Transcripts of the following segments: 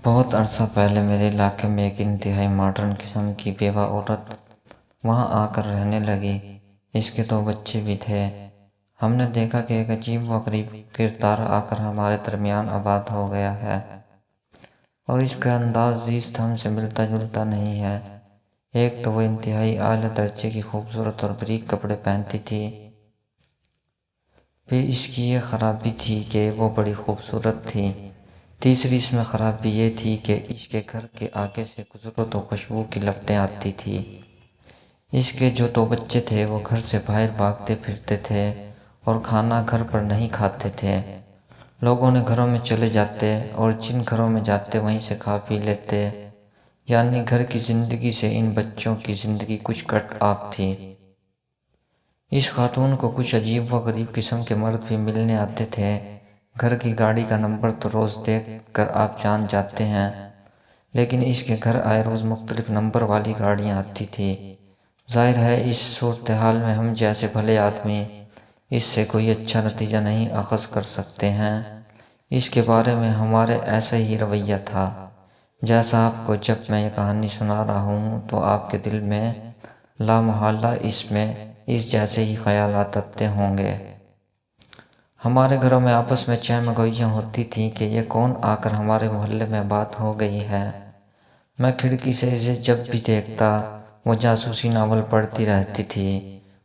بہت عرصہ پہلے میرے علاقے میں ایک انتہائی ماڈرن قسم کی بیوہ عورت وہاں آ کر رہنے لگی۔ اس کے 2 بچے بھی تھے۔ ہم نے دیکھا کہ ایک عجیب و غریب کردار آ کر ہمارے درمیان آباد ہو گیا ہے، اور اس کا انداز زیست ہم سے ملتا جلتا نہیں ہے۔ ایک تو وہ انتہائی اعلیٰ درجے کی خوبصورت اور باریک کپڑے پہنتی تھی، پھر اس کی یہ خرابی تھی کہ وہ بڑی خوبصورت تھی۔ تیسری اس میں خرابی یہ تھی کہ اس کے گھر کے آگے سے گزرو تو خوشبو کی لپٹیں آتی تھیں۔ اس کے جو 2 بچے تھے وہ گھر سے باہر بھاگتے پھرتے تھے اور کھانا گھر پر نہیں کھاتے تھے۔ لوگوں نے گھروں میں چلے جاتے اور جن گھروں میں جاتے وہیں سے کھا پی لیتے، یعنی گھر کی زندگی سے ان بچوں کی زندگی کچھ کٹ آف تھی۔ اس خاتون کو کچھ عجیب و غریب قسم کے مرد بھی ملنے آتے تھے۔ گھر کی گاڑی کا نمبر تو روز دیکھ کر آپ جان جاتے ہیں، لیکن اس کے گھر آئے روز مختلف نمبر والی گاڑیاں آتی تھی۔ ظاہر ہے اس صورتحال میں ہم جیسے بھلے آدمی اس سے کوئی اچھا نتیجہ نہیں اخذ کر سکتے ہیں۔ اس کے بارے میں ہمارے ایسا ہی رویہ تھا۔ جیسا آپ کو جب میں یہ کہانی سنا رہا ہوں تو آپ کے دل میں لامحالہ اس جیسے ہی خیالات آتے ہوں گے۔ ہمارے گھروں میں آپس میں چہمگوئیاں ہوتی تھیں کہ یہ کون آ کر ہمارے محلے میں آباد ہو گئی ہے۔ میں کھڑکی سے اسے جب بھی دیکھتا وہ جاسوسی ناول پڑھتی رہتی تھی،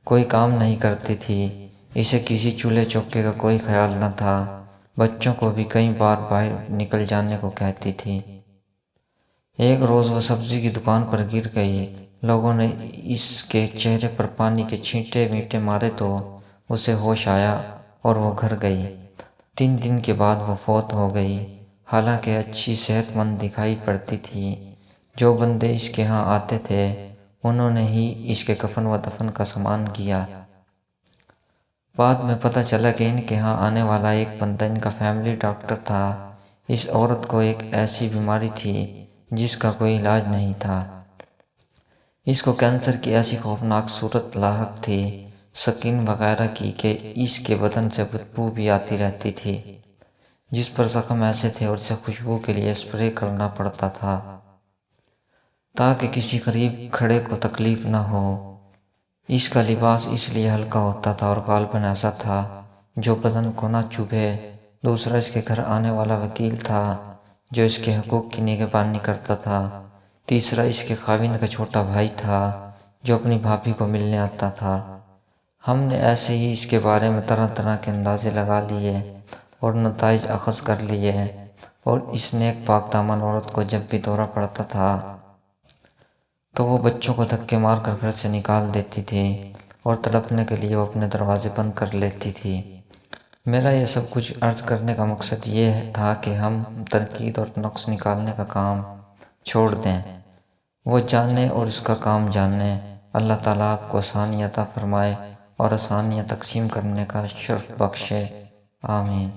کوئی کام نہیں کرتی تھی۔ اسے کسی چولہے چوکے کا کوئی خیال نہ تھا۔ بچوں کو بھی کئی بار باہر نکل جانے کو کہتی تھی۔ ایک روز وہ سبزی کی دکان پر گر گئی۔ لوگوں نے اس کے چہرے پر پانی کے چھینٹے میٹے مارے تو اسے ہوش آیا اور وہ گھر گئی۔ 3 دن کے بعد وہ فوت ہو گئی، حالانکہ اچھی صحت مند دکھائی پڑتی تھی۔ جو بندے اس کے ہاں آتے تھے انہوں نے ہی اس کے کفن و دفن کا سامان کیا۔ بعد میں پتہ چلا کہ ان کے ہاں آنے والا ایک بندہ ان کا فیملی ڈاکٹر تھا۔ اس عورت کو ایک ایسی بیماری تھی جس کا کوئی علاج نہیں تھا۔ اس کو کینسر کی ایسی خوفناک صورت لاحق تھی، سکین وغیرہ کی، کہ اس کے بدن سے بدبو بھی آتی رہتی تھی، جس پر زخم ایسے تھے اور اسے خوشبو کے لیے اسپرے کرنا پڑتا تھا تاکہ کسی قریب کھڑے کو تکلیف نہ ہو۔ اس کا لباس اس لیے ہلکا ہوتا تھا اور غالباً ایسا تھا جو بدن کو نہ چبھے۔ دوسرا اس کے گھر آنے والا وکیل تھا جو اس کے حقوق کی نگہبانی کرتا تھا۔ تیسرا اس کے خاوند کا چھوٹا بھائی تھا جو اپنی بھابھی کو ملنے آتا تھا۔ ہم نے ایسے ہی اس کے بارے میں طرح طرح کے اندازے لگا لیے اور نتائج اخذ کر لیے، اور اس نیک پاک دامن عورت کو جب بھی دورہ پڑتا تھا تو وہ بچوں کو دھکے مار کر گھر سے نکال دیتی تھی اور تڑپنے کے لیے وہ اپنے دروازے بند کر لیتی تھی۔ میرا یہ سب کچھ عرض کرنے کا مقصد یہ تھا کہ ہم تنقید اور نقص نکالنے کا کام چھوڑ دیں، وہ جانیں اور اس کا کام جانیں۔ اللہ تعالیٰ آپ کو آسانی عطا فرمائے اور آسانیاں تقسیم کرنے کا شرف بخشے، آمین۔